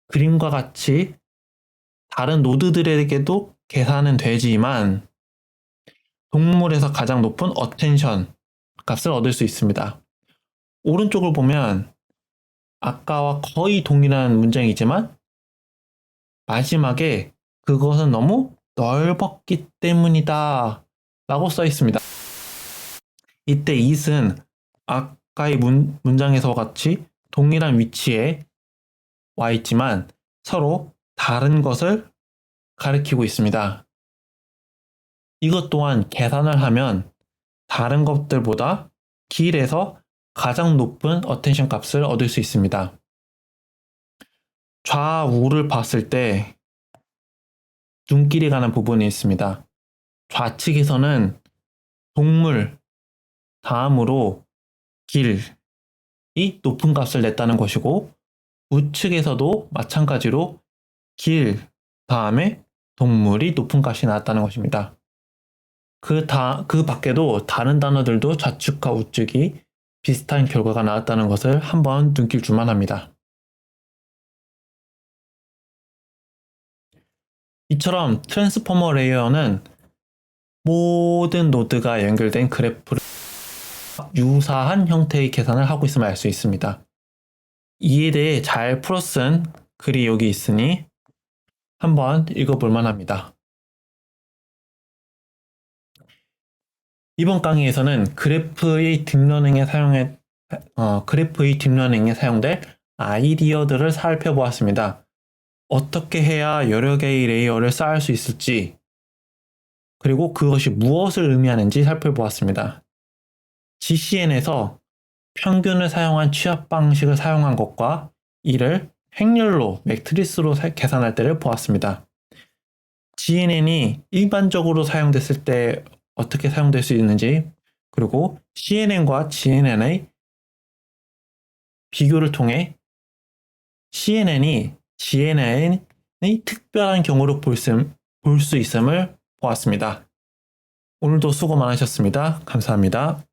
그림과 같이 다른 노드들에게도 계산은 되지만 동물에서 가장 높은 어텐션 값을 얻을 수 있습니다. 오른쪽을 보면 아까와 거의 동일한 문장이지만 마지막에 그것은 너무 넓었기 때문이다 라고 써 있습니다. 이때 it은 아까의 문장에서 같이 동일한 위치에 와 있지만 서로 다른 것을 가리키고 있습니다. 이것 또한 계산을 하면 다른 것들보다 길에서 가장 높은 어텐션 값을 얻을 수 있습니다. 좌우를 봤을 때 눈길이 가는 부분이 있습니다. 좌측에서는 동물 다음으로 길이 높은 값을 냈다는 것이고 우측에서도 마찬가지로 길 다음에 동물이 높은 값이 나왔다는 것입니다. 그 밖에도 다른 단어들도 좌측과 우측이 비슷한 결과가 나왔다는 것을 한번 눈길 줄만 합니다. 이처럼 트랜스포머 레이어는 모든 노드가 연결된 그래프를 유사한 형태의 계산을 하고 있음을 알 수 있습니다. 이에 대해 잘 풀어쓴 글이 여기 있으니 한번 읽어볼만 합니다. 이번 강의에서는 그래프의 딥러닝에 사용될 아이디어들을 살펴보았습니다. 어떻게 해야 여러 개의 레이어를 쌓을 수 있을지, 그리고 그것이 무엇을 의미하는지 살펴보았습니다. GCN에서 평균을 사용한 취합 방식을 사용한 것과 이를 행렬로 매트리스로 계산할 때를 보았습니다. GNN이 일반적으로 사용됐을 때 어떻게 사용될 수 있는지, 그리고 CNN과 GNN의 비교를 통해 CNN이 GNN의 특별한 경우로 볼 수 있음을 보았습니다. 오늘도 수고 많으셨습니다. 감사합니다.